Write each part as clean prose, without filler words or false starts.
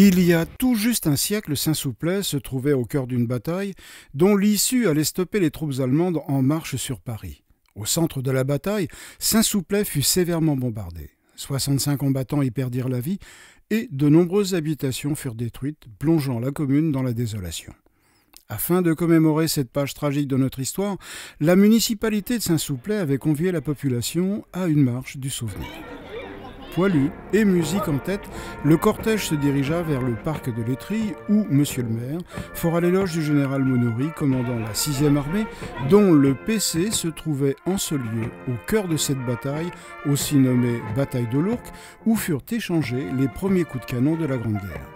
Il y a tout juste un siècle, Saint-Souplet se trouvait au cœur d'une bataille dont l'issue allait stopper les troupes allemandes en marche sur Paris. Au centre de la bataille, Saint-Souplet fut sévèrement bombardé. 65 combattants y perdirent la vie et de nombreuses habitations furent détruites, plongeant la commune dans la désolation. Afin de commémorer cette page tragique de notre histoire, la municipalité de Saint-Souplet avait convié la population à une marche du souvenir. Poilu et musique en tête, le cortège se dirigea vers le parc de l'Étrie où Monsieur le maire fera l'éloge du général Monory, commandant la 6e armée, dont le PC se trouvait en ce lieu, au cœur de cette bataille, aussi nommée bataille de l'Ourcq, où furent échangés les premiers coups de canon de la Grande Guerre.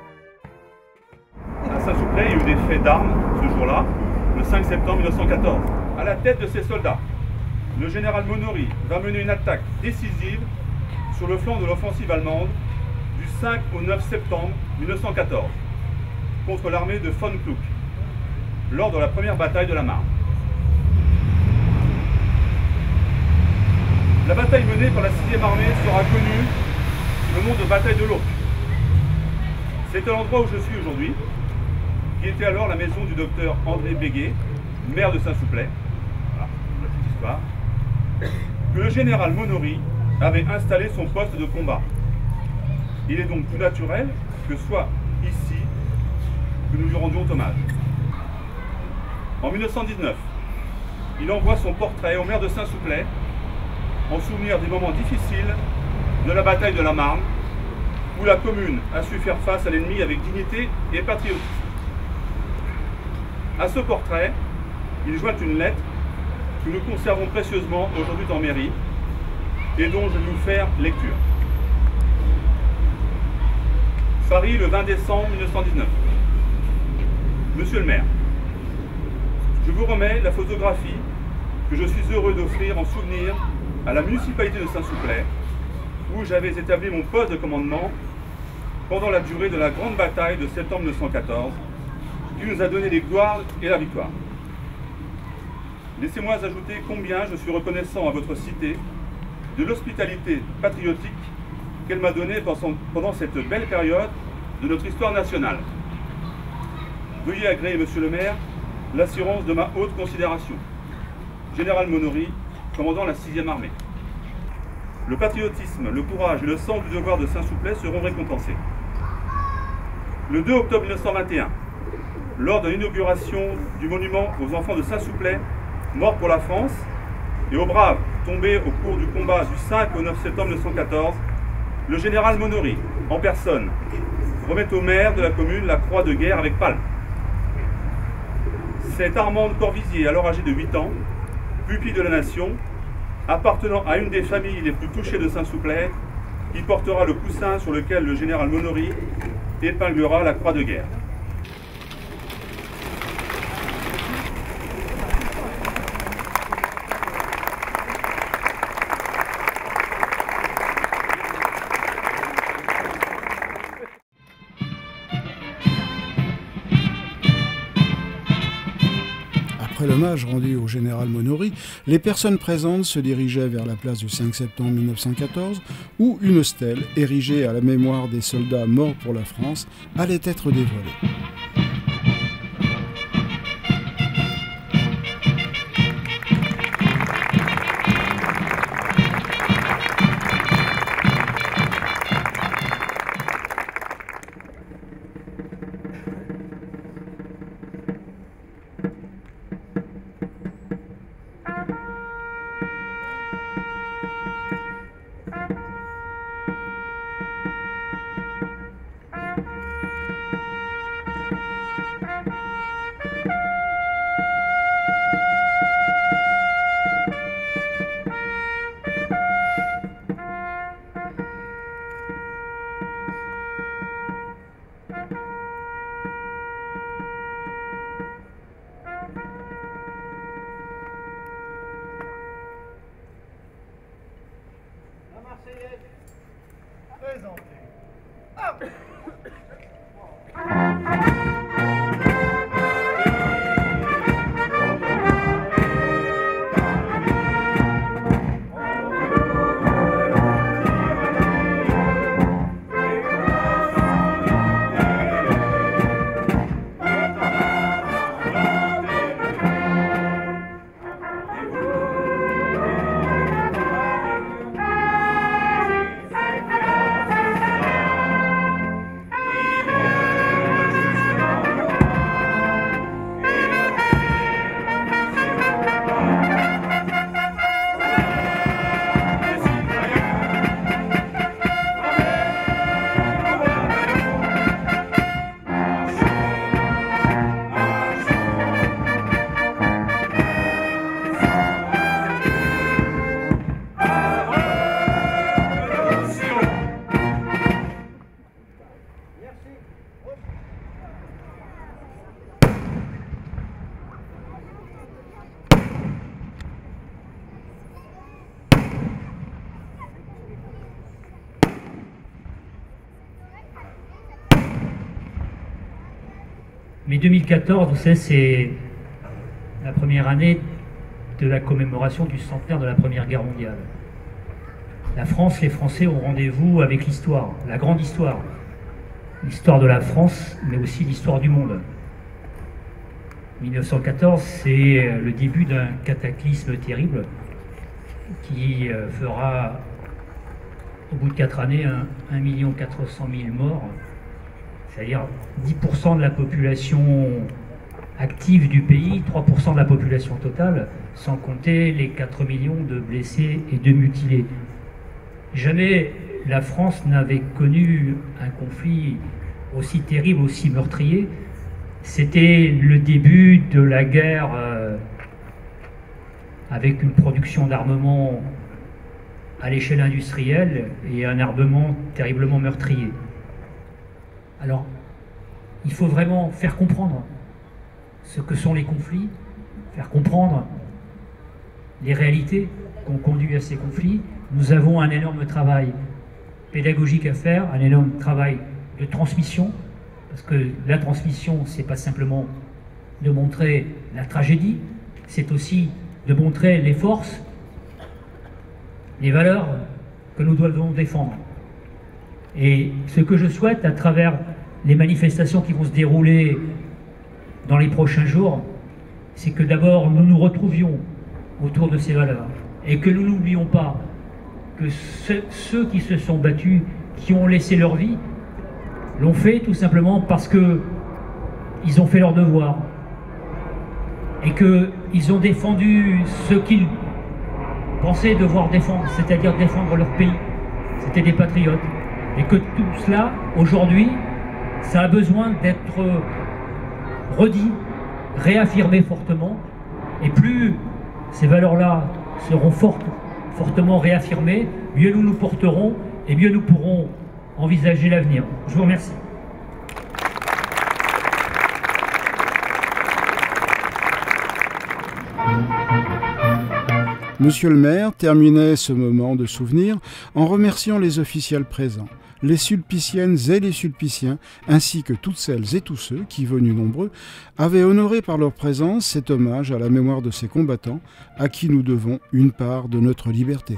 À Saint-Souplet, il y a eu des faits d'armes ce jour-là, le 5 septembre 1914. À la tête de ces soldats, le général Monory va mener une attaque décisive sur le flanc de l'offensive allemande du 5 au 9 septembre 1914 contre l'armée de von Kluck lors de la première bataille de la Marne. La bataille menée par la 6e armée sera connue sous le nom de bataille de l'Ourcq. C'est à l'endroit où je suis aujourd'hui, qui était alors la maison du docteur André Béguet, maire de Saint-Souplet, voilà, la petite histoire, que le général Monory avait installé son poste de combat. Il est donc tout naturel que ce soit ici que nous lui rendions hommage. En 1919, il envoie son portrait au maire de Saint-Souplet en souvenir des moments difficiles de la bataille de la Marne, où la commune a su faire face à l'ennemi avec dignité et patriotisme. À ce portrait, il joint une lettre que nous conservons précieusement aujourd'hui en mairie et dont je vais vous faire lecture. Paris, le 20 décembre 1919. Monsieur le maire, je vous remets la photographie que je suis heureux d'offrir en souvenir à la municipalité de Saint-Souplet, où j'avais établi mon poste de commandement pendant la durée de la grande bataille de septembre 1914, qui nous a donné les gloires et la victoire. Laissez-moi ajouter combien je suis reconnaissant à votre cité de l'hospitalité patriotique qu'elle m'a donnée pendant cette belle période de notre histoire nationale. Veuillez agréer, monsieur le maire, l'assurance de ma haute considération. Général Monory, commandant la 6e armée. Le patriotisme, le courage et le sens du devoir de Saint-Souplet seront récompensés. Le 2 octobre 1921, lors de l'inauguration du monument aux enfants de Saint-Souplet, morts pour la France, et aux braves tombés au cours du combat du 5 au 9 septembre 1914, le général Monory, en personne, remet au maire de la commune la croix de guerre avec palme. Cet Armande Corvisier, alors âgé de 8 ans, pupille de la nation, appartenant à une des familles les plus touchées de Saint-Souplet, qui portera le coussin sur lequel le général Monory épinglera la croix de guerre. Après l'hommage rendu au général Monory, les personnes présentes se dirigeaient vers la place du 5 septembre 1914, où une stèle, érigée à la mémoire des soldats morts pour la France, allait être dévoilée. Mais 2014, vous savez, c'est la première année de la commémoration du centenaire de la Première Guerre mondiale. La France, les Français ont rendez-vous avec l'histoire, la grande histoire. L'histoire de la France, mais aussi l'histoire du monde. 1914, c'est le début d'un cataclysme terrible qui fera, au bout de 4 années, 1 400 000 morts, c'est-à-dire 10% de la population active du pays, 3% de la population totale, sans compter les 4 millions de blessés et de mutilés. Jamais la France n'avait connu un conflit aussi terrible, aussi meurtrier. C'était le début de la guerre avec une production d'armement à l'échelle industrielle et un armement terriblement meurtrier. Alors, il faut vraiment faire comprendre ce que sont les conflits, faire comprendre les réalités qui ont conduit à ces conflits. Nous avons un énorme travail pédagogique à faire, un énorme travail de transmission, parce que la transmission, c'est pas simplement de montrer la tragédie, c'est aussi de montrer les forces, les valeurs que nous devons défendre. Et ce que je souhaite à travers les manifestations qui vont se dérouler dans les prochains jours, c'est que d'abord nous nous retrouvions autour de ces valeurs et que nous n'oublions pas que ceux qui se sont battus, qui ont laissé leur vie, l'ont fait tout simplement parce qu'ils ont fait leur devoir et qu'ils ont défendu ce qu'ils pensaient devoir défendre, c'est-à-dire défendre leur pays. C'était des patriotes. Et que tout cela, aujourd'hui, ça a besoin d'être redit, réaffirmé fortement. Et plus ces valeurs-là seront fortement réaffirmées, mieux nous nous porterons et mieux nous pourrons envisager l'avenir. Je vous remercie. Monsieur le maire terminait ce moment de souvenir en remerciant les officiels présents, les sulpiciennes et les sulpiciens, ainsi que toutes celles et tous ceux qui, venus nombreux, avaient honoré par leur présence cet hommage à la mémoire de ces combattants à qui nous devons une part de notre liberté.